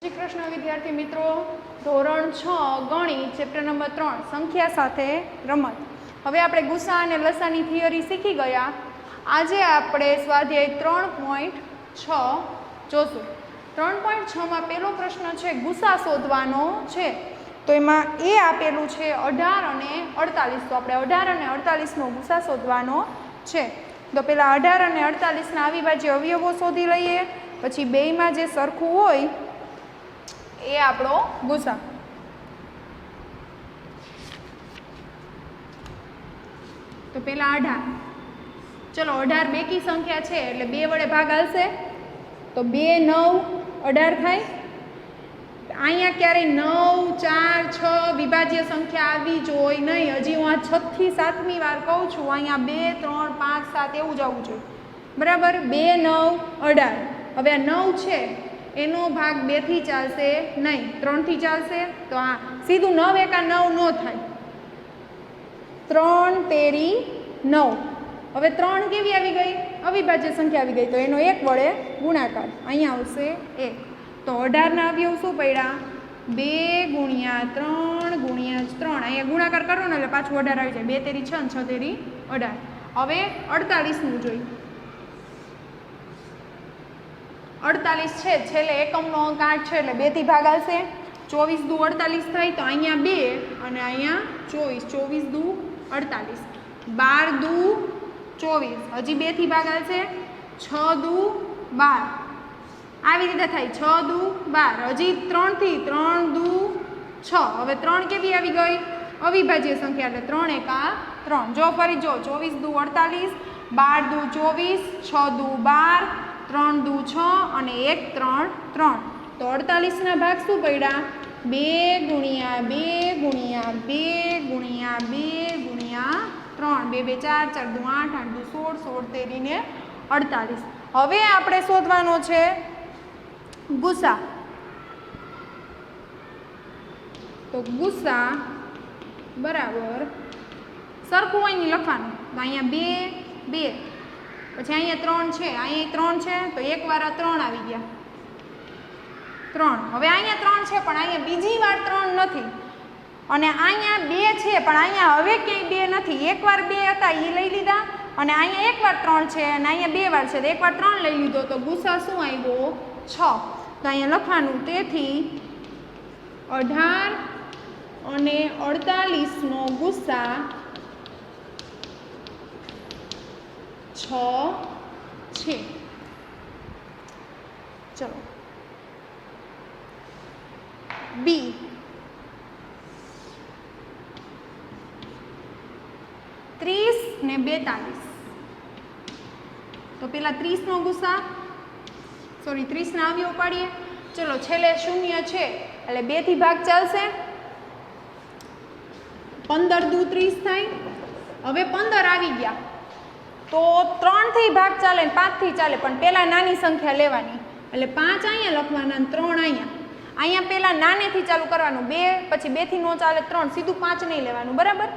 શ્રી કૃષ્ણ વિદ્યાર્થી મિત્રો, ધોરણ 6 ગણિત ચેપ્ટર નંબર 3 સંખ્યા સાથે રમત. હવે આપણે ગુસા અને લસાની થિયરી શીખી ગયા. આજે આપણે સ્વાધ્યાય 3.6 જોશું. 3.6માં પહેલો પ્રશ્ન છે ગુસા શોધવાનો છે. તો એમાં એ આપેલું છે 18 અને 48. તો આપણે 18 અને 48 નો ગુસા શોધવાનો છે. તો પહેલા 18 અને 48 ના અવિભાજ્ય અવયવો શોધી લઈએ, પછી બેયમાં જે સરખું હોય એ આપણો ગુસા. તો પેલા 18. ચલો 18 બેકી સંખ્યા છે એટલે 2 વડે ભાગ હાલશે. તો 2 9 18 થાય. અહીંયા ક્યારેય 9 4 6 વિભાજ્ય સંખ્યા આવી જોઈએ નહીં. હજી હું આ 6 થી 7મી વાર કહું છું. અહીંયા 2 3 5 7 એવું જ આવવું જોઈએ. બરાબર. 2 9 18. હવે આ 9 છે એનો ભાગ 2 થી ચાલશે નહીં, 3 થી ચાલશે. તો આ સીધું 9 એકા 9 ન થાય. 3 તેરી 9. હવે 3 કેવી આવી ગઈ? અવિભાજ્ય સંખ્યા આવી ગઈ. તો એનો 1 વડે ગુણાકાર. અહીંયા આવશે 1. તો 18 ના અવયવ શું પડ્યા? 2 ગુણ્યા 3 ગુણ્યા 3. અહીંયા ગુણાકાર કરો ને એટલે પાછું 18 આવી જાય. 2 તેરી 6 અને 6 તેરી 18. હવે 48નું જોઈએ. 48 છે, છેલ્લે એકમનો અંક 8 છે એટલે 2 થી ભાગ આવશે. 24 દુ 48 થાય. તો અહીંયા 2 અને અહીંયા 24. 24 દુ 48. 12 દુ 24. હજી 2 થી ભાગ આવશે. 6 દુ 12. આવી રીતે થાય. 6 દુ 12. હજી 3 થી 3 દુ 6. હવે 3 કેવી આવી ગઈ? અવિભાજ્ય સંખ્યા એટલે 3 એકા 3. જો ફરી જો 24 દુ 48, 12 દુ 24, 6 દુ 12, 3 દુ 6 અને 1 3 3. તો 48 ના ભાગ શું પડ્યા? 2 ગુણ્યા 2 ગુણ્યા 2 ગુણ્યા 2 ગુણ્યા 3. 2 2 4, 4 દુ 8, 8 દુ 16, 16 તેરી ને 48. હવે આપણે શોધવાનો છે ગુસા. તો ગુસા બરાબર સરખું હોય ને લખવાનું. તો અહીંયા 2 2, પછી અહીંયા 3 છે, અહીંયા 3 છે. તો એક વાર આ 3 આવી ગયા. 3. હવે અહીંયા 3 છે પણ અહીંયા બીજી વાર 3 નથી. અને અહીંયા 2 છે પણ અહીંયા હવે ક્યાંય 2 નથી. એકવાર 2 હતા એ લઈ લીધા, અને અહીંયા એકવાર 3 છે અને અહીંયા 2 વાર છે. તો એકવાર 3 લઈ લીધો. તો ગુસા શું આવ્યો? 6. તો અહીંયા લખવાનું. તેથી 18 અને 48 નો ગુસા 6 છે. ચલો બી. 30 ને 42. તો પેલા 30 નો ગુસા, સોરી 30 ના અવયવ પાડીએ. ચલો છેલ્લે 0 છે એટલે 2 થી ભાગ ચાલશે. 15 દુ 30 થાય. હવે 15 આવી ગયા તો 3 થી ભાગ ચાલે ને 5 થી ચાલે, પણ પહેલા નાની સંખ્યા લેવાની. એટલે 5 અહીંયા લખવાના અને 3 અહીંયા. અહીંયા પહેલા નાનેથી ચાલુ કરવાનું. 2 પછી 2 થી નો ચાલે 3, સીધું 5 નહીં લેવાનું. બરાબર.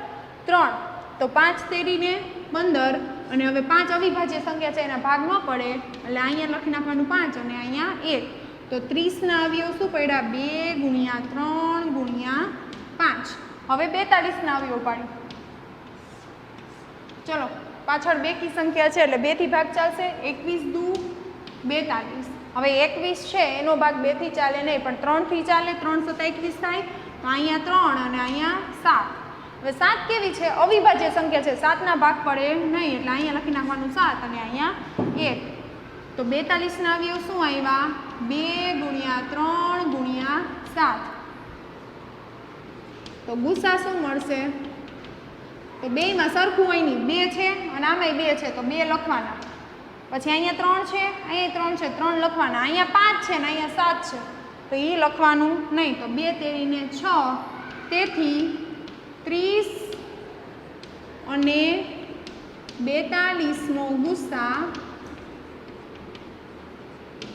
3. તો 5 તેરીને 15. અને હવે 5 અવિભાજ્ય સંખ્યા છે, એના ભાગ ન પડે એટલે અહીંયા લખી નાખવાનું 5 અને અહીંયા 1. તો 30 ના અવયવ શું પડ્યા? 2 ગુણ્યા 3 ગુણ્યા 5. હવે 42 ના અવયવ પાડી. ચલો પાછળ બેકી સંખ્યા છે એટલે 2 થી ભાગ ચાલશે. 21 દુ 42. હવે 21 છે એનો ભાગ 2 થી ચાલે નહીં, પણ 3 થી ચાલે. 3 7 21 થાય. તો અહીંયા 3 અને અહીંયા 7. હવે 7 કેવી છે? અવિભાજ્ય સંખ્યા છે. 7 ના ભાગ પડે નહીં એટલે અહીંયા લખી નાખવાનું 7 અને અહીંયા 1. તો 42 ના અવયવ શું આવ્યા? 2 ગુણ્યા 3 ગુણ્યા 7. તો ગુસા શું મળશે? તો બેયમાં સરખું હોય નહીં. 2 છે અને આમાંય 2 છે તો 2 લખવાના. પછી અહીંયા 3 છે, અહીંયા 3 છે, 3 લખવાના. અહીંયા 5 છે ને અહીંયા 7 છે તો એ લખવાનું નહીં. તો 2 તેરીને 6. તેથી 30 અને 42 નો ગુસા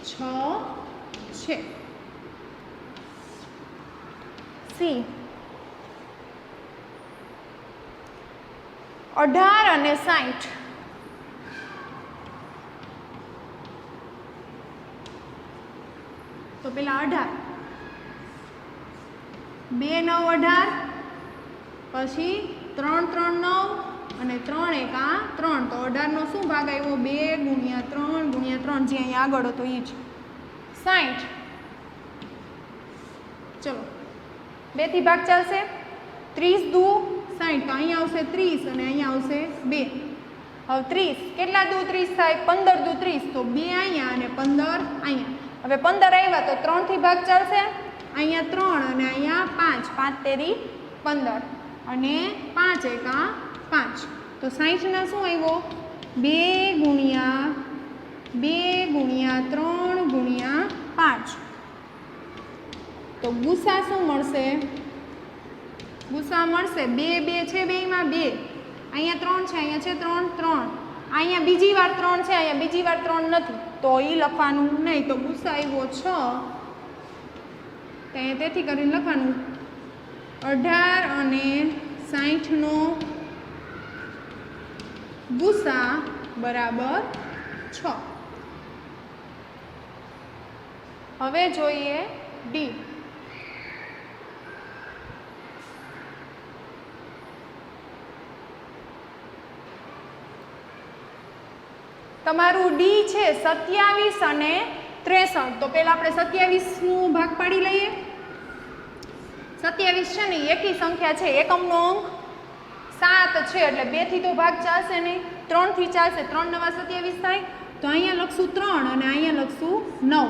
6 છે. સી. 18 અને 60. તો પેલા 18 2 9 18 પછી 3 3 9 અને 3 1 3 તો 18 નો શું ભાગ આવ્યો 2 ગુણ્યા 3 ગુણ્યા 3 જે અહીંયા આગળ હતો એ જ 60. ચલો 2 થી ભાગ ચાલશે 30 દુ 60 તો અહીંયા આવશે 30 અને અહીંયા આવશે 2. હવે 30 કેટલા દુ 30 થાય 15 દુ 30 તો 2 અહીંયા અને 15 અહીંયા. હવે 15 આવ્યા તો 3 થી ભાગ ચાલશે અહીંયા 3 અને અહીંયા 5 5 તેરી 15 અને 5 એકા 5 તો 60 ના શું આવ્યો 2 ગુણ્યા 3 ગુણ્યા 5 તો ગુસા શું મળશે ગુસા મળશે 2 2 છે બેયમાં 2 અહીંયા 3 છે અહીંયા છે 3 3 અહીંયા બીજી વાર 3 છે અહીંયા બીજી વાર 3 નથી તો એ લખવાનું નહીં તો ગુસા આવ્યો 6 તેથી કરીને લખવાનું 18 અને 60 નો ગુસા બરાબર 6. હવે જોઈએ ડી. તમારું ડી છે 27 અને 63 તો પહેલા આપણે 27 નું ભાગ પાડી લઈએ. 27 છે ને એકી સંખ્યા છે એકમનો અંક 7 છે એટલે 2 થી તો ભાગ ચાલશે નહીં 3 થી ચાલશે 3 નવા 27 થાય તો અહીંયા લખશું 3 અને અહીંયા લખશું 9.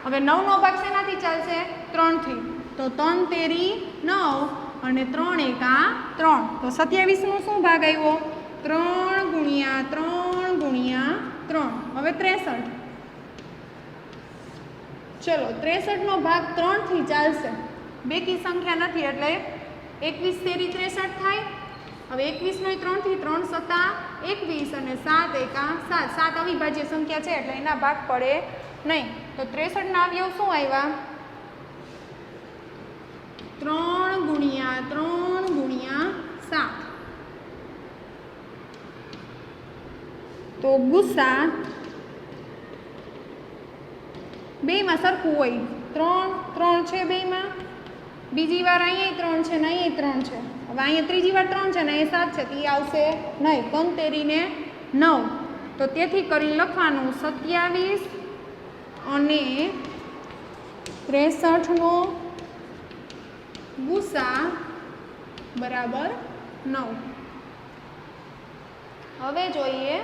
હવે 9 નો ભાગ શેનાથી ચાલશે 3 થી તો 3 તેરી 9 અને 3 એકા 3 તો 27 નો શું ભાગ આવ્યો 3 ગુણ્યા 3 ગુણ્યા 3 હવે 63. ચલો 63 નો ભાગ 3 થી ચાલશે બેકી સંખ્યા નથી એટલે 21 તેરી 63 થાય. હવે 21 નો 3 થી 3 સત્તા 21 અને 7 એકા 7 7 અવિભાજ્ય સંખ્યા છે એટલે એના ભાગ પડે નહીં તો 63 ના અવયવ શું આવ્યા 3 ગુણ્યા 7 તો ગુસા બેયમાં સરખું હોય 3 3 છે બેયમાં બીજી વાર અહીંયા 3 છે ને અહીંયા 3 છે. હવે અહીંયા ત્રીજી વાર 3 છે ને અહીંયા 7 છે તો એ આવશે નહીં 3 તેરીને 9 તો તેથી કરી લખવાનું 27 અને 63 નો ગુસા બરાબર 9. હવે જોઈએ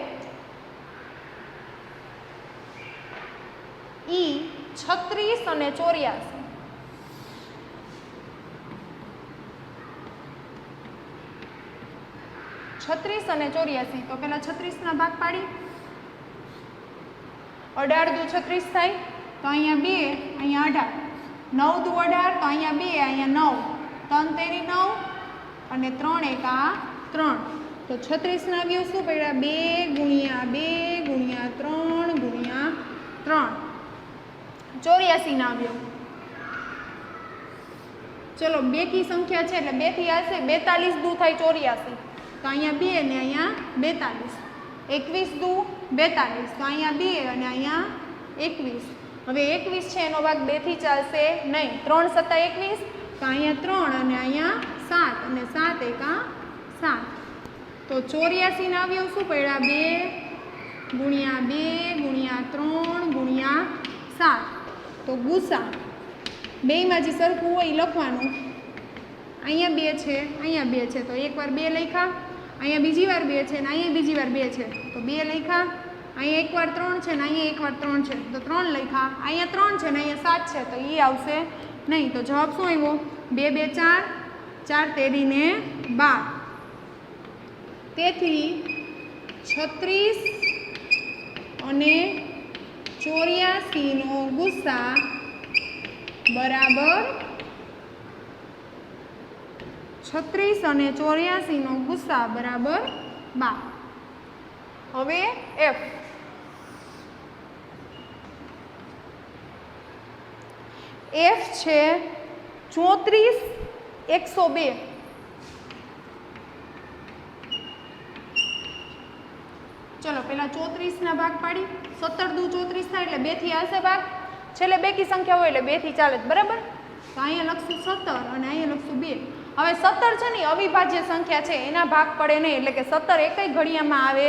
ઈ 36 અને 84. અને 84 તો પેલા 36 ના ભાગ પાડી 18 દુ 36 થાય તો અહીંયા 2 અહીંયા 18 9 દુ 18 તો અહીંયા 2 અહીંયા 9 3 તેરી 9 અને 3 એકા 3 તો 36 ના અવયવ શું પડ્યા 2 ગુણ્યા 3 ગુણ્યા 3 84 ના અવયવ. ચલો બેકી સંખ્યા છે એટલે 2 થી આવશે 42 દુ થાય 84 તો અહીંયા 2 ને અહીંયા 42 21 દુ 42 તો અહીંયા 2 અને અહીંયા 21. હવે 21 છે એનો ભાગ 2 થી ચાલશે નહીં 3 સત્તા 21 તો અહીંયા 3 અને અહીંયા 7 અને 7 એકા 7 તો 84 ના અવયવ શું પડ્યા 2 ગુણ્યા 3 ગુણ્યા 7 તો ગુસા બેયમાં જે સરખું હોય લખવાનું અહીંયા 2 છે અહીંયા 2 છે તો એકવાર 2 લખ્યા અહીંયા બીજી વાર 2 છે ને અહીંયા બીજી વાર 2 છે તો 2 લખ્યા અહીંયા એકવાર 3 છે ને અહીંયા એકવાર 3 છે તો 3 લખ્યા અહીંયા 3 છે ને અહીંયા 7 છે તો એ આવશે નહીં તો જવાબ શું આવ્યો 2 2 4 4 તેરીને 12 તેથી 36 અને 84 નો ગુસા બરાબર 36 અને 84 નો ગુસા બરાબર 12. હવે એફ એફ છે 34 102. ચલો પેલા 34 ના ભાગ પાડી 17 દુ 34 થાય એટલે 2 થી આવશે ભાગ છેલ્લે બેકી સંખ્યા હોય એટલે 2 થી ચાલે બરાબર તો અહીંયા લખશું 17 અને અહીંયા લખશું 2. હવે 17 છે ને અવિભાજ્ય સંખ્યા છે, એના ભાગ પડે નહીં, એટલે કે 17 એકય ઘડિયામાં આવે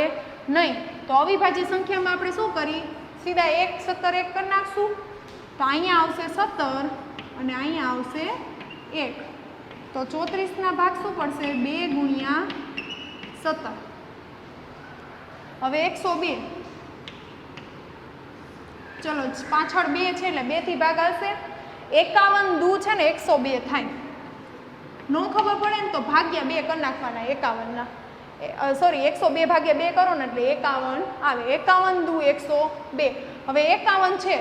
નહીં. તો અવિભાજ્ય સંખ્યામાં આપણે શું કરી, સીધા 1 17 1 કરી નાખશું. તો અહીંયા આવશે 17 અને અહીંયા આવશે 1. તો 34ના ભાગ શું પડશે, 2 ગુણ્યા 17. હવે 102. ચલો પાછળ 2 છે એટલે 2 થી ભાગ આવશે. 51 દૂ છે ને 102 થાય. નો ખબર પડે ને તો ભાગ્યા 2 કરી નાખવાના 51ના. સોરી 102 ભાગ્યા 2 કરો ને એટલે 51 આવે. 51 દૂ 102. હવે 51 છે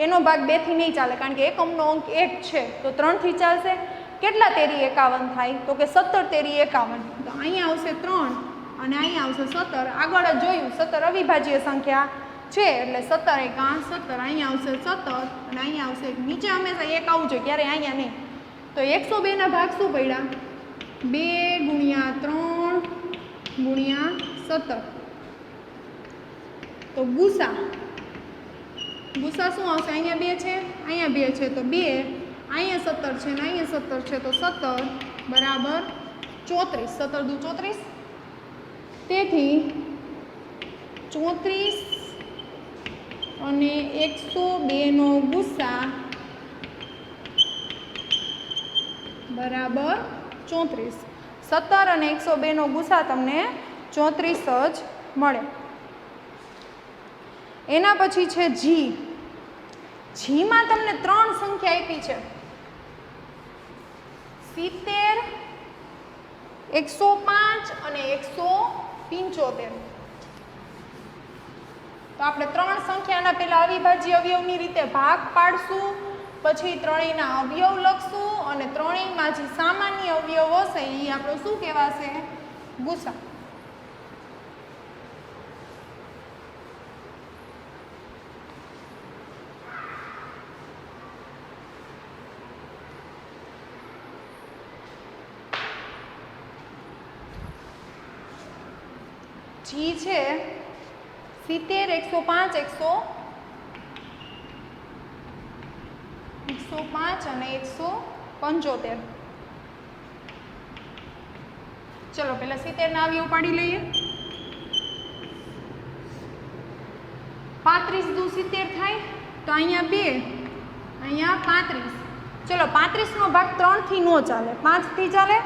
એનો ભાગ 2 થી નહીં ચાલે, કારણ કે એકમનો અંક 1 છે, તો 3 થી ચાલશે. કેટલા તેરી 51 થાય, તો કે 17 તેરી 51. તો અહીંયા આવશે 3 અને અહીંયા આવશે 17. આગળ જ જોયું 17 અવિભાજ્ય સંખ્યા છે, એટલે 17 એકા 17. અહીંયા આવશે 17 અને અહીંયા આવશે નીચે હંમેશા 1 આવવું જોઈએ, ક્યારે અહીંયા નહીં. તો 102ના ભાગ શું પડ્યા, 2 ગુણ્યા 3 ગુણ્યા 17. તો ગુસા શું આવશે, અહીંયા 2 છે અહીંયા 2 છે, તો 2 અહીંયા 17 છે ને અહીંયા 17 છે, તો 17 બરાબર 34. 17 દુ 34. તેથી 34 અને 102 નો ગુસા બરાબર 34. 17 અને 102 નો ગુસા તમને 34 જ મળે. એના પછી છે જી. જીમાં તમને 3 સંખ્યા આપી છે, 70, 105 અને 175. તો આપણે 3 સંખ્યાના પહેલા અવિભાજ્ય અવયવની રીતે ભાગ પાડશું, પછી ત્રણેયના અવયવ લખશું અને ત્રણેયમાં જે સામાન્ય અવયવ હશે એ આપણો શું કહેવાશે, ગુસા. જી છે 70, 105, 105 અને 175. ચલો પહેલા 70 ના અવયવ પાડી લઈએ. 35 દુ 70 થાય, તો અહીંયા 2 અહીંયા 35. ચલો 35 નો ભાગ 3 થી નો ચાલે, 5 થી ચાલે.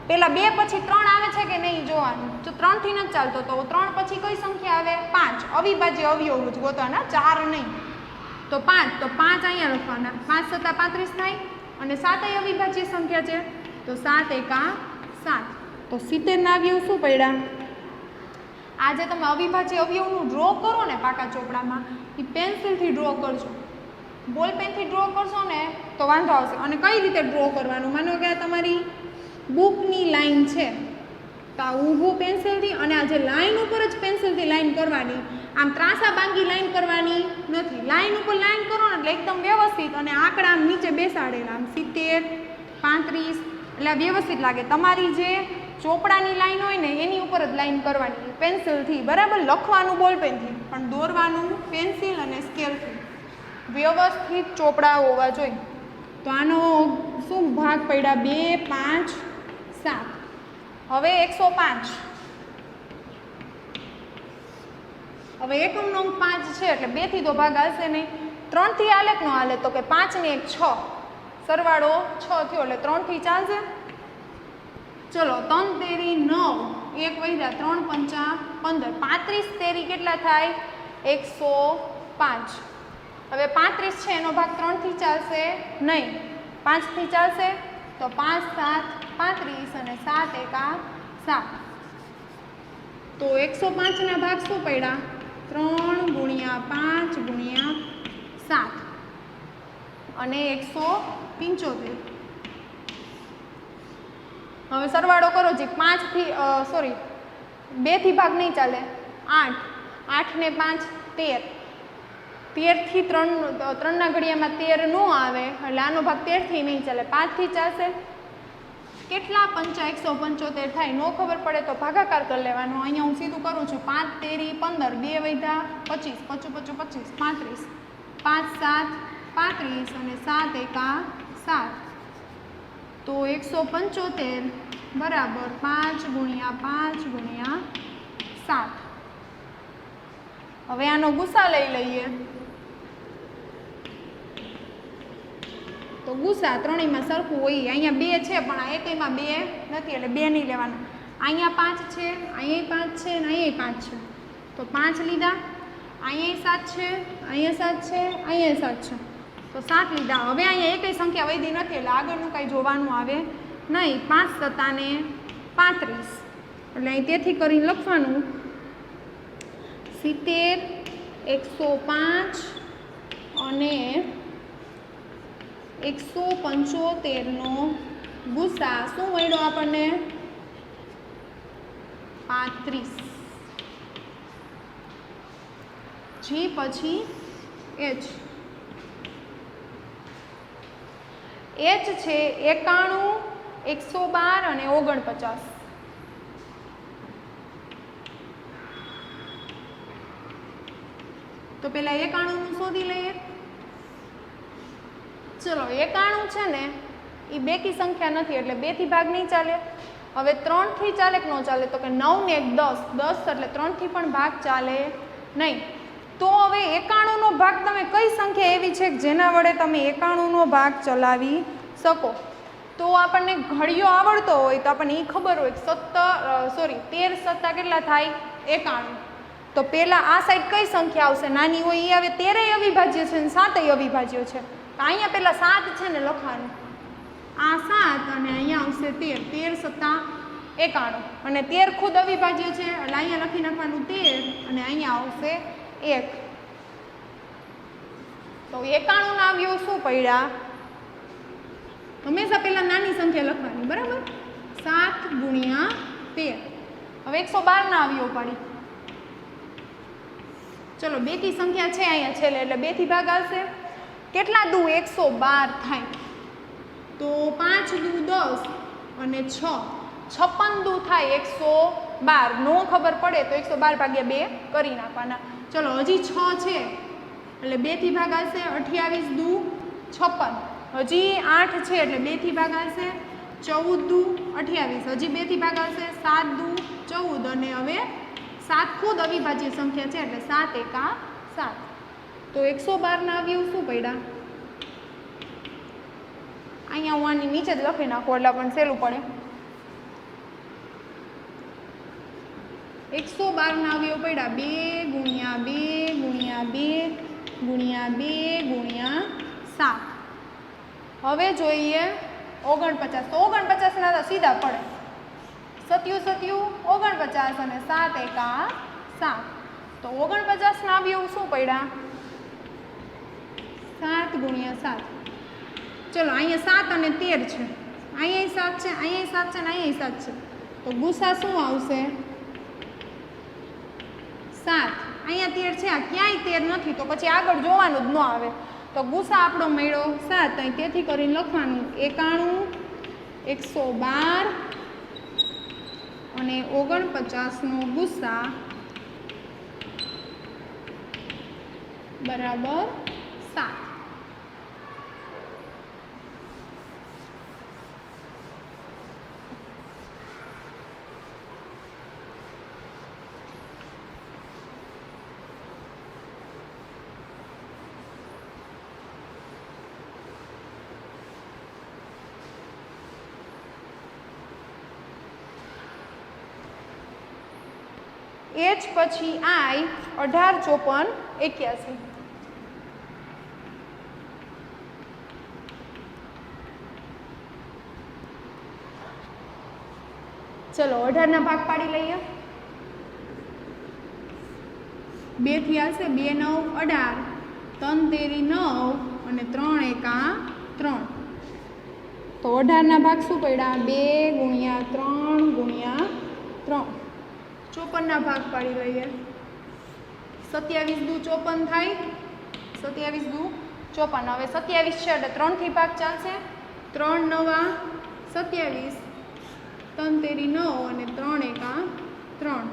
પહેલા 2 પછી 3 આવે છે કે નહીં જોવાનું. જો 3 થી નથી ચાલતો તો 3 પછી કઈ સંખ્યા આવે, 5. અવિભાજ્ય અવયવ જ ગોતવાના, 4 નહીં. તો 5, તો 5 અહીંયા લખવાના. 5 + 35 થાય અને 7 એ અવિભાજ્ય સંખ્યા છે, તો 7 એકા 7. તો 70 ના અવયવ શું પડ્યા. આજે તમે અવિભાજ્ય અવયવનું ડ્રો કરો ને પાકા ચોપડામાં, એ પેન્સિલથી ડ્રો કરજો. બોલ પેનથી ડ્રો કરશો ને તો વાંધો આવશે. અને કઈ રીતે ડ્રો કરવાનું, માનો કે આ તમારી બુકની લાઈન છે, તો આ ઊભું પેન્સિલથી અને આ જે લાઈન ઉપર જ પેન્સિલથી લાઈન કરવાની, આમ ત્રાસા બાંગી લાઈન કરવાની નથી. લાઈન ઉપર લાઈન કરો ને એટલે એકદમ વ્યવસ્થિત, અને આંકડા આમ નીચે બેસાડેલા, આમ 70, 35, એટલે વ્યવસ્થિત લાગે. તમારી જે ચોપડાની લાઈન હોય ને એની ઉપર જ લાઈન કરવાની પેન્સિલથી, બરાબર. લખવાનું બોલપેનથી, પણ દોરવાનું પેન્સિલ અને સ્કેલથી. વ્યવસ્થિત ચોપડા હોવા જોઈએ. તો આનો શું ભાગ પડ્યા, 2, 5, 7. હવે 105. હવે એકમનો અંક 5 છે એટલે 2 થી તો ભાગ આવશે નહીં. 3 થી હાલે કે ન હાલે, તો કે 5 ને 1 6, સરવાળો 6 થયો એટલે 3 થી ચાલશે. ચલો 3 તેરી 9, 1 વધ્યા, 3 પંચા 15, 35 તેરી કેટલા થાય, 105. હવે 35 છે એનો ભાગ 3 થી ચાલશે નહીં, 5 થી ચાલશે. તો 5, 7, 35 અને 7 એકા 7. તો 105 ના ભાગ શું પડ્યા, 3 ગુણ્યા 5 ગુણ્યા 7 અને 175. હવે સરવાળો કરો જે 5 થી 2 થી ભાગ નહીં ચાલે, 8, 8 ને 5 13, 13 થી 3 ના ઘડિયામાં 13 નો આવે એટલે આનો ભાગ 13 થી નહીં ચાલે, 5 થી ચાલશે. કેટલા પંચા 175 થાય, નો ખબર પડે તો ભાગાકાર કરી લેવાનો. અહીંયા હું સીધું કરું છું, 5 તેરી 15, 2 વધ્યા 25, 25 25 35, 5, 7, 35 અને 7 એકા 7 તો 175 બરાબર 5 ગુણ્યા 5 ગુણ્યા 7. હવે આનો ગુસા લઈ લઈએ. તો ગુસા ત્રણેયમાં સરખું હોય. અહીંયા 2 છે પણ આ એકમાં 2 નથી એટલે 2 નહીં લેવાના. અહીંયા 5 છે, અહીંયા 5 છે અને અહીંયા 5 છે તો 5 લીધા. અહીંયા 7 છે, અહીંયા 7 છે, અહીંયા 7 છે તો 7 લીધા. હવે અહીંયા એકય સંખ્યા વધી નથી એટલે આગળનું કાંઈ જોવાનું આવે નહીં. 5 સત્તાને 35 એટલે અહીં તેથી કરીને લખવાનું 70, 105 અને 175નો ગુસા શું મળ્યો આપણને? 35. જી પછી એચ. એચ છે 91, 112 અને 49. તો પેલા 91નું શોધી લઈએ. ચલો 91 છે ને એ બેકી સંખ્યા નથી એટલે 2 થી ભાગ નહીં ચાલે. હવે 3 થી ચાલે કે ન ચાલે? તો કે 9 ને 1 10, 10 એટલે 3 થી પણ ભાગ ચાલે નહીં. તો હવે 91નો ભાગ તમે કઈ સંખ્યા એવી છે કે જેના વડે તમે 91નો ભાગ ચલાવી શકો? તો આપણને ઘડિયો આવડતો હોય તો આપણને એ ખબર હોય કે 13 સત્તા કેટલા થાય? 91. તો પહેલાં આ સાઈડ કઈ સંખ્યા આવશે? નાની હોય એ આવે. 13 અવિભાજ્ય છે અને 7 અવિભાજ્ય છે તો અહીંયા પહેલાં 7 છે ને લખવાનું. આ 7 અને અહીંયા આવશે 13. 13 સત્તા 91 અને 13 ખુદ અવિભાજ્ય છે એટલે અહીંયા લખી નાખવાનું 13 અને અહીંયા આવશે 1. તો 91 ના અવયવ શું પડ્યા? હંમેશા પહેલા નાની સંખ્યા લખવાની, બરાબર? 7 ગુણ્યા 13. હવે 112 ના અવયવ પાડી. ચલો બેકી સંખ્યા છે અહીંયા છેલ્લે એટલે 2 થી ભાગ આવશે. કેટલા દુ 112 થાય? તો 5 દુ 10 અને 6, 56 દુ થાય 112. નો ખબર પડે તો 112 ભાગ્યા 2 કરી નાખવાના. ચલો હજી 6 છે એટલે 2 થી ભાગ આવશે. 28 દુ 56. હજી 8 છે એટલે 2 થી ભાગ આવશે. 14 દુ 28. હજી 2 થી ભાગ આવશે. 7 દુ 14 અને હવે 7 ખુદ અવિભાજ્ય સંખ્યા છે એટલે 7 એકા 7. તો 112 ના અવયવ શું પડ્યા? અહીંયા હું આની નીચે જ લખી નાખું એટલે પણ સહેલું પડે. 112 ના અવયવ પડ્યા 2 ગુણ્યા 2 ગુણ્યા 2 ગુણ્યા 2 ગુણ્યા 7. હવે જોઈએ 49. તો 49 ના તો સીધા પડે. 7 49 અને 7 એકા 7. તો 49 ના અવયવ શું પડ્યા? 7 ગુણ્યા 7. ચલો અહીંયા 7 અને 13 છે. અહીંયા 7 છે, અહીંયા 7 છે અને અહીંયા 7 છે. તો ગુસા શું આવશે? 7. અહીંયા 13 છે, આ ક્યાંય 13 નથી તો પછી આગળ જોવાનું જ ન આવે. તો ગુસા આપણો મળ્યો 7. અહીં તેથી કરીને લખવાનું 91, 112 અને 49નો ગુસા બરાબર 7. એચ પછી આઈ 18, 54, 81. ચલો 18 ના ભાગ પાડી લઈએ. 2 થી આવશે 2 9 18, 3 તેરી 9 અને 3 એકા 3. તો 18 ના ભાગ શું પડ્યા? 2 ગુણ્યા 3 ગુણ્યા 3. 54 ના ભાગ પાડી લઈએ. 27 દુ 54 થાય. 27 દુ 54. હવે 27 છે એટલે 3 થી ભાગ ચાલશે. 3 9 27, 3 તેરી 9 અને 3 એકા 3.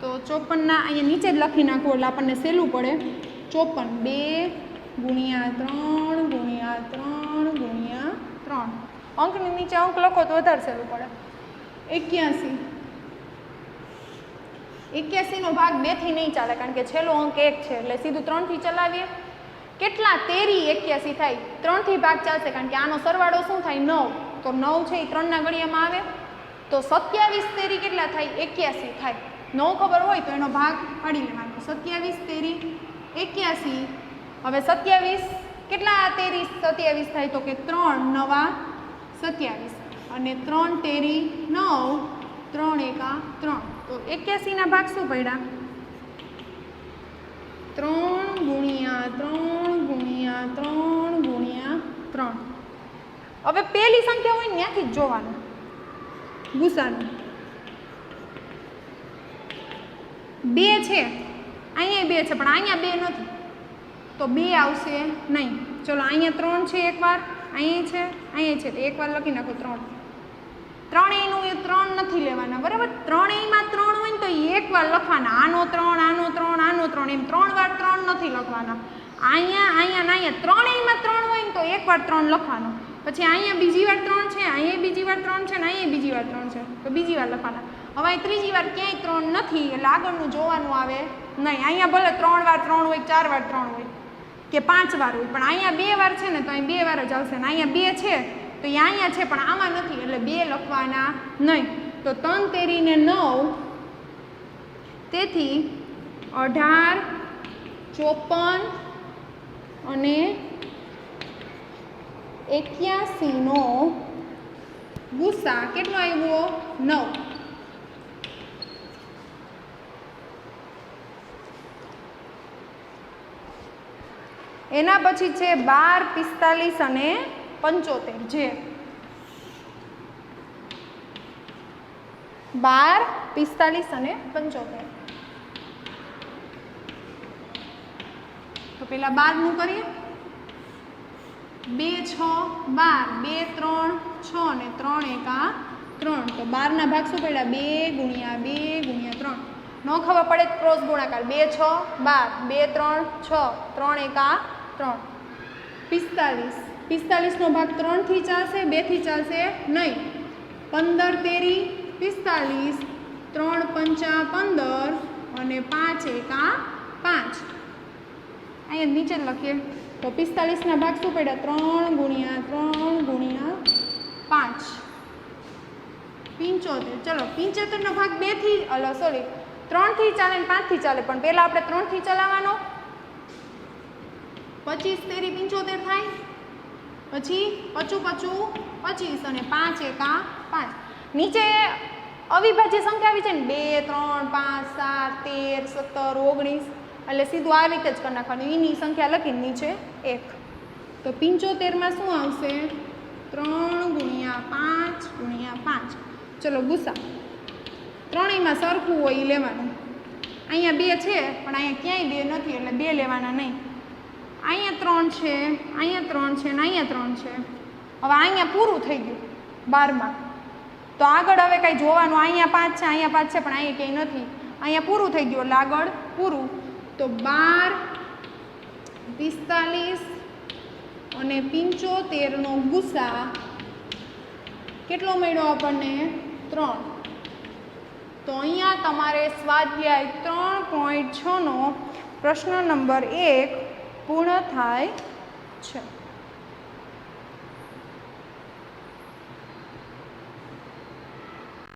તો 54 ના અહીંયા નીચે જ લખી નાખવું એટલે આપણને સહેલું પડે. 54 2 ગુણ્યા 3 ગુણ્યા 3 ગુણ્યા અંકની નીચે અંક લખો તો વધારે સહેલું પડે. 81. 81 નો ભાગ 2 થી નહીં ચાલે કારણ કે છેલ્લો અંક 1 છે એટલે સીધું 3 થી ચલાવીએ. કેટલા? 81 થાય. 3 થી ભાગ ચાલશે કારણ કે આનો સરવાળો શું થાય? 9. તો 9 છે એ 3 ના ઘડિયામાં આવે તો 27 તેરી કેટલા થાય? 81 થાય. 9 ખબર હોય તો એનો ભાગ પાડી લેવાનો. 27 તેરી 81. હવે 27 કેટલા તેરી 27 થાય? તો કે 3 નવા 27 અને 3 તેરી 9, 3 એકા 3. તો 81 ના ભાગ શું પડ્યા? 3 ગુણ્યા 3 ગુણ્યા 3 ગુણ્યા 3. હવે પહેલી સંખ્યા હોય ને ત્યાંથી જ જોવાનું ગુસાનું. 2 છે અહીંયા 2 છે પણ અહીંયા 2 નથી તો 2 આવશે નહીં. ચલો અહીંયા 3 છે એકવાર, અહીંયા છે, અહીંયા છે તો એકવાર લખી નાખો 3. ત્રણેયનું એ 3 નથી લેવાના બરાબર. ત્રણેયમાં 3 હોય ને તો એકવાર લખવાના. આનો 3, આનો 3, આનો 3 એમ 3 વાર 3 નથી લખવાના. અહીંયા ત્રણેયમાં 3 હોય ને તો એકવાર 3 લખવાનો. પછી અહીંયા બીજી વાર 3 છે, અહીંયા બીજી વાર 3 છે ને અહીંયા બીજી વાર 3 છે તો બીજી વાર લખવાના. હવે ત્રીજી વાર ક્યાંય 3 નથી એટલે આગળનું જોવાનું આવે નહીં. અહીંયા ભલે 3 વાર 3 હોય, 4 વાર 3 હોય કે 5 વાર હોય પણ અહીંયા 2 વાર છે ને તો અહીં 2 વાર જ આવશે ને અહીંયા 2 છે તો એ અહીંયા છે પણ આમાં નથી એટલે 2 લખવાના નહીં. તો 3 તેરીને 9 તેથી 18, 54 અને 81 નો ગુસા કેટલો આવ્યો? 9. એના પછી છે 12, 45 અને 75 જે 12, 45 અને 75. તો પેલા 12 નું કરીએ. 2, 6, 12, 2, 3, 6 અને 3 એકા 3. તો 12 ના ભાગ શું પડ્યા? 2 ગુણ્યા 2 ગુણ્યા 3. ન ખબર પડે ક્રોસ ગુણાકાર. 2, 6, 12, 2, 3, 6, 3 એકા 3. 45. 45 નો ભાગ 3 થી ચાલશે, 2 થી ચાલશે નહીં. 15 તેરી 45, 3 પંચા 15 અને 5 એકા 5. અહીંયા નીચે લખીએ તો 45 ના ભાગ શું પડ્યા? 3 ગુણ્યા 3 ગુણ્યા 5 75. ચલો 75 નો ભાગ 2 થી 3 થી ચાલે ને 5 થી ચાલે પણ પહેલા આપણે 3 થી ચલાવવાનો. 25 તેરી 75 થાય. પછી 55, 25 અને 5 એકા 5. નીચે અવિભાજ્ય સંખ્યા આવી છે ને 2, 3, 5, 7, 13, 19 એટલે સીધું આ રીતે જ કરી નાખવાનું. એની સંખ્યા લખીને નીચે 1. તો 75 શું આવશે? 3 ગુણ્યા 5 ગુણ્યા 5. ચલો ગુસા ત્રણેયમાં સરખું હોય એ લેવાનું. અહીંયા 2 છે પણ અહીંયા ક્યાંય 2 નથી એટલે 2 લેવાના નહીં. અહીંયા 3 છે, અહીંયા 3 છે ને અહીંયા 3 છે. હવે અહીંયા પૂરું થઈ ગયું 12માં. તો આગળ હવે કાંઈ જોવાનું. અહીંયા 5 છે, અહીંયા 5 છે પણ અહીંયા ક્યાંય નથી. અહીંયા પૂરું થઈ ગયું એટલે આગળ પૂરું. તો 12, 45 અને 75 નો ગુસા કેટલો મળ્યો આપણને? 3. તો અહીંયા તમારે સ્વાધ્યાય 3.6 નો પ્રશ્ન નંબર 1 પૂર્ણ થાય છે.